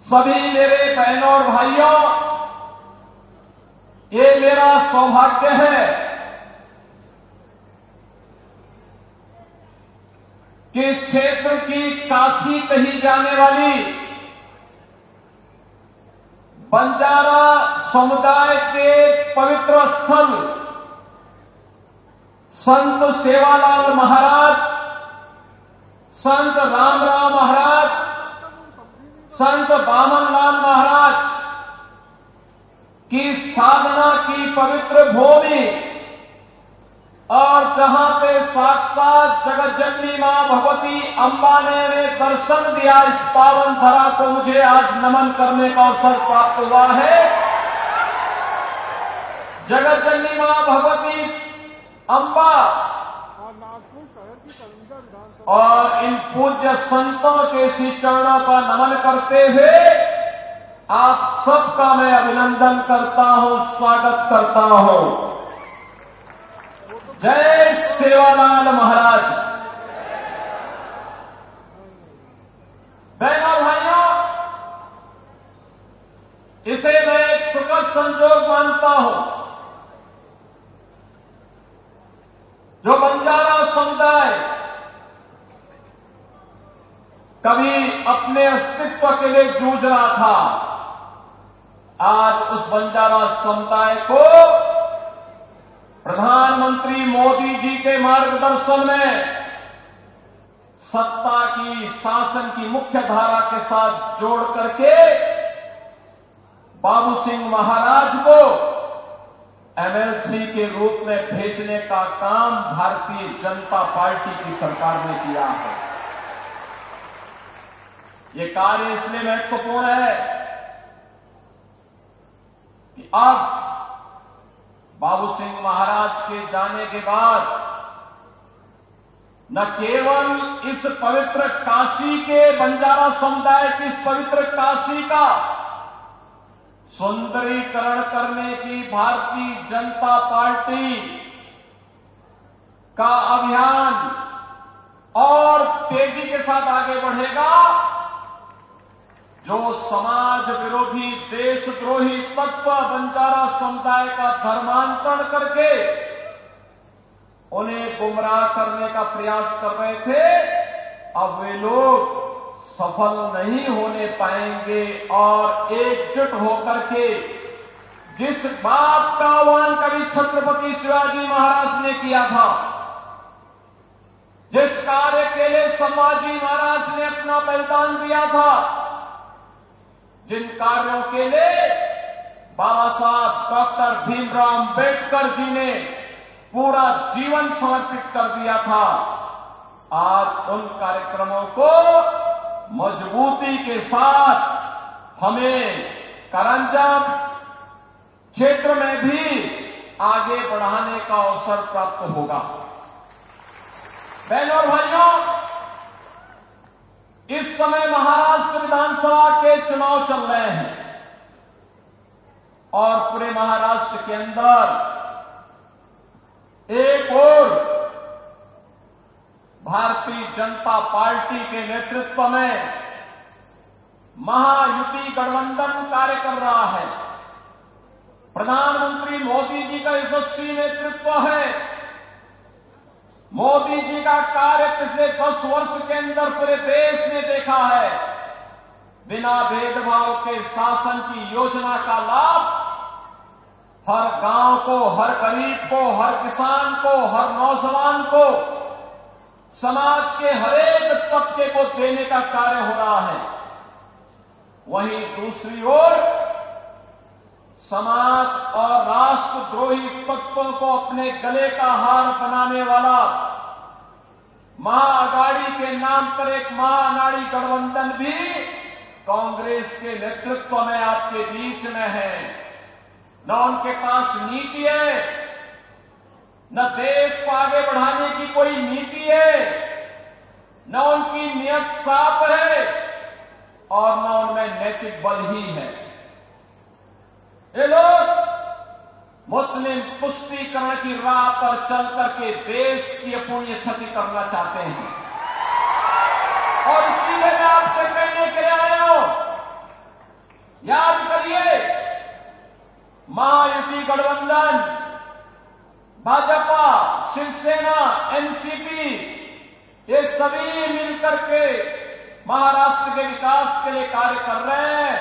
सभी मेरे बहनों और भाइयों, ये मेरा सौभाग्य है कि इस क्षेत्र की काशी कही जाने वाली बंजारा समुदाय के पवित्र स्थल संत सेवालाल महाराज, संत रामराव महाराज, संत बामनलाल महाराज की साधना की पवित्र भूमि और जहां पे साक्षात जगत जननी मां भगवती अम्बा ने दर्शन दिया, इस पावन धरा को मुझे आज नमन करने का अवसर प्राप्त हुआ है। जगत जननी मां भगवती अम्बा और इन पूज्य संतों के श्री चरणों का नमन करते हुए आप सबका मैं अभिनंदन करता हूं, स्वागत करता हूं। जय सेवालाल महाराज। बहनों भाइयों, इसे मैं एक सुखद संजोग मानता हूं जो बंजारा समुदाय कभी अपने अस्तित्व के लिए जूझ रहा था, आज उस बंजारा समुदाय को प्रधानमंत्री मोदी जी के मार्गदर्शन में सत्ता की, शासन की मुख्य धारा के साथ जोड़ करके बाबू सिंह महाराज को एमएलसी के रूप में भेजने का काम भारतीय जनता पार्टी की सरकार ने किया है। ये कार्य इसलिए महत्वपूर्ण है कि अब बाबू सिंह महाराज के जाने के बाद न केवल इस पवित्र काशी के, बंजारा समुदाय की इस पवित्र काशी का सुंदरीकरण करने की भारतीय जनता पार्टी का अभियान और तेजी के साथ आगे बढ़ेगा। जो समाज विरोधी, देशद्रोही तत्व बंजारा समुदाय का धर्मांतरण करके उन्हें गुमराह करने का प्रयास कर रहे थे, अब वे लोग सफल नहीं होने पाएंगे और एकजुट होकर के जिस बात का आह्वान कभी छत्रपति शिवाजी महाराज ने किया था, जिस कार्य के लिए संभाजी महाराज ने अपना बलिदान दिया था, जिन कार्यों के लिए बाबा साहब डॉक्टर भीमराव अम्बेडकर जी ने पूरा जीवन समर्पित कर दिया था, आज उन कार्यक्रमों को मजबूती के साथ हमें करंजम क्षेत्र में भी आगे बढ़ाने का अवसर प्राप्त होगा। बहनों और भाइयों, इस समय महाराष्ट्र विधानसभा के चुनाव चल रहे हैं और पूरे महाराष्ट्र के अंदर एक और भारतीय जनता पार्टी के नेतृत्व में महायुति गठबंधन कार्य कर रहा है। प्रधानमंत्री मोदी जी का यशस्वी नेतृत्व है। मोदी जी का कार्य पिछले 10 वर्ष के अंदर पूरे देश ने देखा है। बिना भेदभाव के शासन की योजना का लाभ हर गांव को, हर गरीब को, हर किसान को, हर नौजवान को, समाज के हरेक तबके को देने का कार्य हो रहा है। वहीं दूसरी ओर समाज और राष्ट्रद्रोही तत्वों को अपने गले का हार बनाने वाला महाअघाड़ी के नाम पर एक महाअघाड़ी गठबंधन भी कांग्रेस के नेतृत्व में आपके बीच में है। न उनके पास नीति है, न देश को आगे बढ़ाने की कोई नीति है, न उनकी नियत साफ है और न उनमें नैतिक बल ही है। ये लोग मुस्लिम पुष्टिकरण की राह पर चल करके देश की अपूर्णीय क्षति करना चाहते हैं और इसलिए मैं आपसे कहने के लिए आया हूं महायुति गठबंधन, भाजपा, शिवसेना, एनसीपी, ये सभी मिलकर के महाराष्ट्र के विकास के लिए कार्य कर रहे हैं।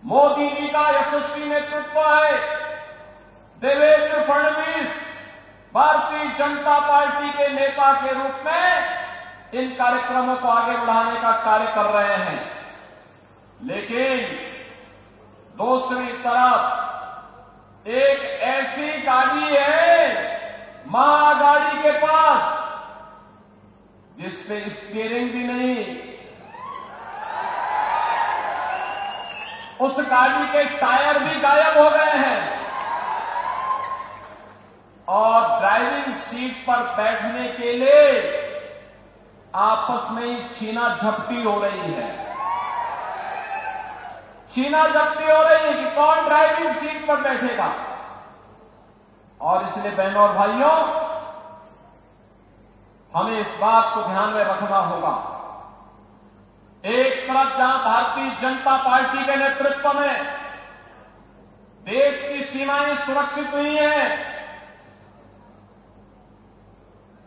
मोदी जी का यशस्वी नेतृत्व है। देवेंद्र फडणवीस भारतीय जनता पार्टी के नेता के रूप में इन कार्यक्रमों को आगे बढ़ाने का कार्य कर रहे हैं। लेकिन दूसरी तरफ एक ऐसी गाड़ी है महागाड़ी के पास जिसपे स्टीयरिंग भी नहीं, उस गाड़ी के टायर भी गायब हो गए हैं और ड्राइविंग सीट पर बैठने के लिए आपस में ही छीना झपटी हो रही है। छीना झपटी हो रही है कि कौन ड्राइविंग सीट पर बैठेगा। और इसलिए बहनों और भाइयों, हमें इस बात को ध्यान में रखना होगा। एक तरफ जहां भारतीय जनता पार्टी के नेतृत्व में देश की सीमाएं सुरक्षित हुई हैं।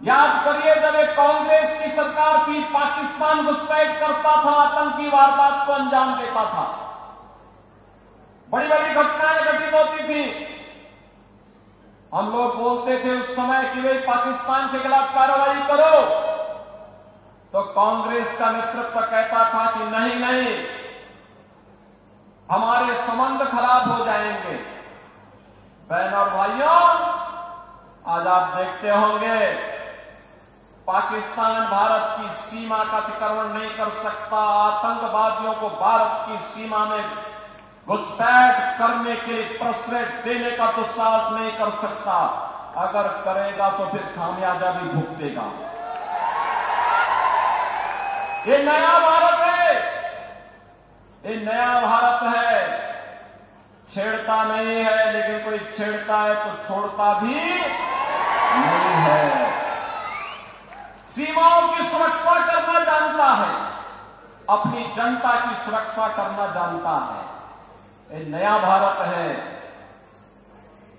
याद करिए, जब एक कांग्रेस की सरकार थी, पाकिस्तान घुसपैठ करता था, आतंकी वारदात को अंजाम देता था, बड़ी बड़ी घटनाएं घटित होती थी। हम लोग बोलते थे उस समय कि भाई पाकिस्तान के खिलाफ कार्रवाई करो, तो कांग्रेस का नेतृत्व कहता था कि नहीं नहीं, हमारे संबंध खराब हो जाएंगे। बहनों और भाइयों, आज आप देखते होंगे पाकिस्तान भारत की सीमा का अतिक्रमण नहीं कर सकता, आतंकवादियों को भारत की सीमा में घुसपैठ करने के लिए प्रश्रय देने का तो साहस नहीं कर सकता। अगर करेगा तो फिर खामियाजा भी भुगतेगा। ये नया भारत है, ये नया भारत है। छेड़ता नहीं है, लेकिन कोई छेड़ता है तो छोड़ता भी नहीं है। सीमाओं की सुरक्षा करना जानता है, अपनी जनता की सुरक्षा करना जानता है। ये नया भारत है।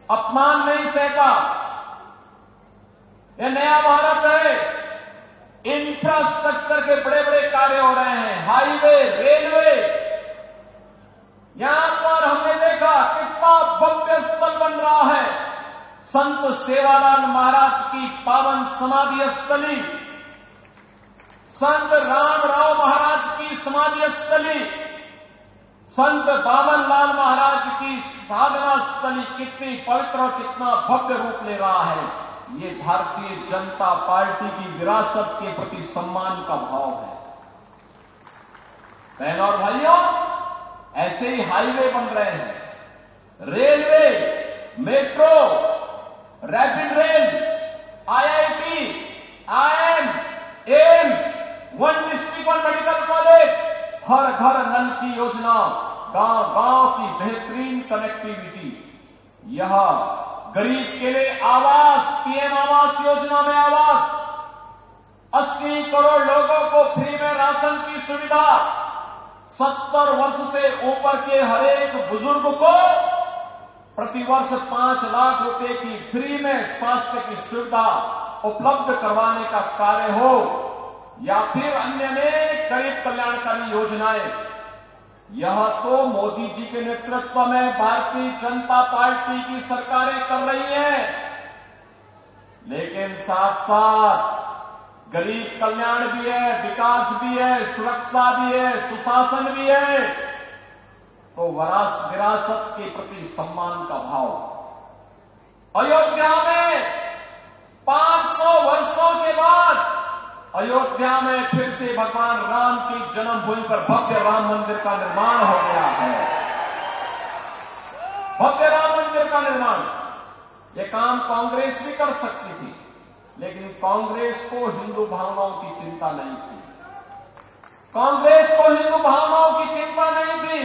अपमान नहीं सहता। ये नया भारत है। इंफ्रास्ट्रक्चर के बड़े बड़े कार्य हो रहे हैं, हाईवे, रेलवे। यहां पर हमने देखा कितना भव्य स्थल बन रहा है। संत सेवालाल महाराज की पावन समाधि स्थली, संत रामराव महाराज की समाधि स्थली, संत बामनलाल महाराज की साधना स्थली कितनी पवित्र और कितना भव्य रूप ले रहा है। ये भारतीय जनता पार्टी की विरासत के प्रति सम्मान का भाव है। बहनों और भाइयों, ऐसे ही हाईवे बन रहे हैं, railway, metro, rapid rail, IIT, IIM, AIIMS, one district one medical college, हर घर नल की योजना, गांव गांव की बेहतरीन कनेक्टिविटी, यह गरीब के लिए आवास, पीएम आवास योजना में आवास, 80 करोड़ लोगों को फ्री में राशन की सुविधा, 70 वर्ष से ऊपर के हर एक बुजुर्ग को प्रतिवर्ष 5 लाख रुपए की फ्री में स्वास्थ्य की सुविधा उपलब्ध करवाने का कार्य हो, या फिर अन्य अनेक गरीब कल्याणकारी योजनाएं, यह तो मोदी जी के नेतृत्व में भारतीय जनता पार्टी की सरकारें कर रही हैं। लेकिन साथ साथ गरीब कल्याण भी है, विकास भी है, सुरक्षा भी है, सुशासन भी है, तो विरासत के प्रति सम्मान का भाव। अयोध्या में 500 वर्षों के बाद अयोध्या में फिर से भगवान राम की जन्मभूमि पर भव्य राम मंदिर का निर्माण हो गया है। भव्य राम मंदिर का निर्माण, यह काम कांग्रेस भी कर सकती थी, लेकिन कांग्रेस को हिंदू भावनाओं की चिंता नहीं थी। कांग्रेस को हिंदू भावनाओं की चिंता नहीं थी।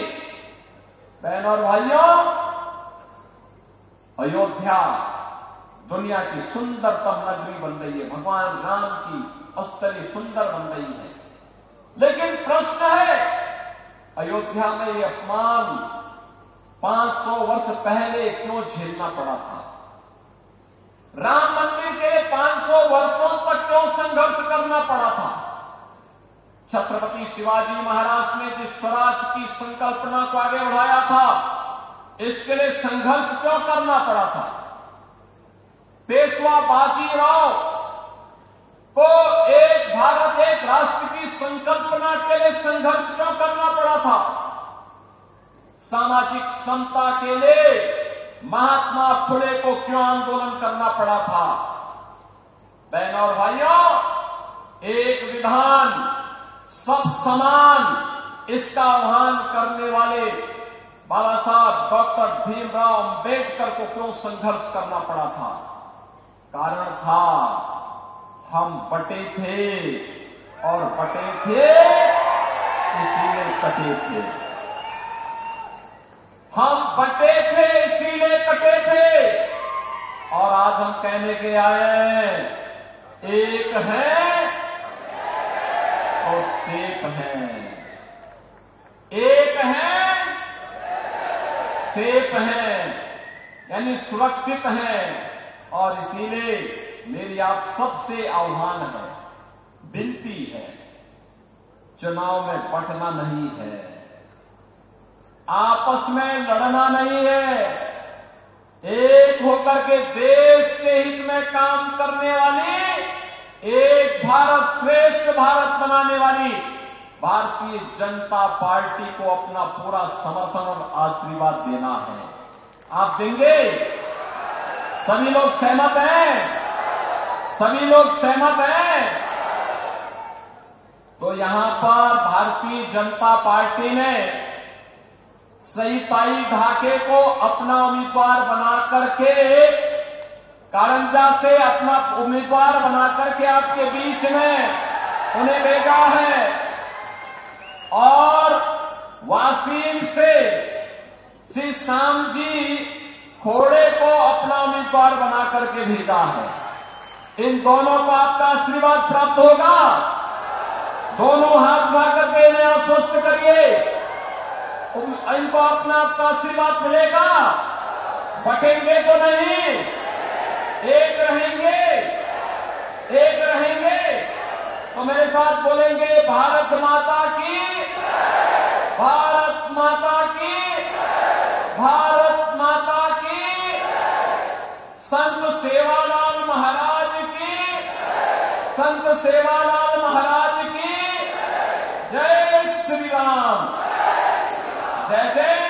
बहनों और भाइयों, अयोध्या दुनिया की सुंदरतम नगरी बन रही है, भगवान राम की स्थली सुंदर बन रही है। लेकिन प्रश्न है, अयोध्या में ये अपमान 500 वर्ष पहले क्यों झेलना पड़ा था? राम मंदिर के 500 वर्षों तक क्यों संघर्ष करना पड़ा था? छत्रपति शिवाजी महाराज ने जिस स्वराज की संकल्पना को आगे बढ़ाया था, इसके लिए संघर्ष क्यों करना पड़ा था? पेशवा बाजीराव को एक भारत एक राष्ट्र की संकल्पना के लिए संघर्ष क्यों करना पड़ा था? सामाजिक समता के लिए महात्मा फुले को क्यों आंदोलन करना पड़ा था? बहनों और भाइयों, एक विधान सब समान, इसका आह्वान करने वाले बाबा साहब डॉक्टर भीमराव अंबेडकर को क्यों संघर्ष करना पड़ा था? कारण था हम बटे थे और बटे थे इसीलिए कटे थे। हम बटे थे इसीलिए कटे थे। और आज हम कहने के आए, एक है और सेफ है। एक है, सेफ है, यानी सुरक्षित है। और इसीलिए मेरी आप सबसे आह्वान है, विनती है, चुनाव में बंटना नहीं है, आपस में लड़ना नहीं है, एक होकर के देश के हित में काम करने वाली, एक भारत श्रेष्ठ भारत बनाने वाली भारतीय जनता पार्टी को अपना पूरा समर्थन और आशीर्वाद देना है। आप देंगे? सभी लोग सहमत हैं? सभी लोग सहमत हैं? तो यहां पर भारतीय जनता पार्टी ने सईताई ढाके को अपना उम्मीदवार बना करके, कारंजा से अपना उम्मीदवार बना करके आपके बीच में उन्हें भेजा है। और वासीम से श्री श्याम जी खोड़े को अपना उम्मीदवार बना करके भेजा है। इन दोनों को आपका आशीर्वाद प्राप्त होगा। दोनों हाथ उठा करके इन्हें आश्वस्त करिए, इनको अपना आपका आशीर्वाद मिलेगा। बटेंगे तो नहीं, एक रहेंगे, एक रहेंगे। तो मेरे साथ बोलेंगे, भारत माता की, भारत माता की, भारत माता की, संत सेवालाल महाराज की, संत सेवालाल महाराज की जय श्री राम, जय जय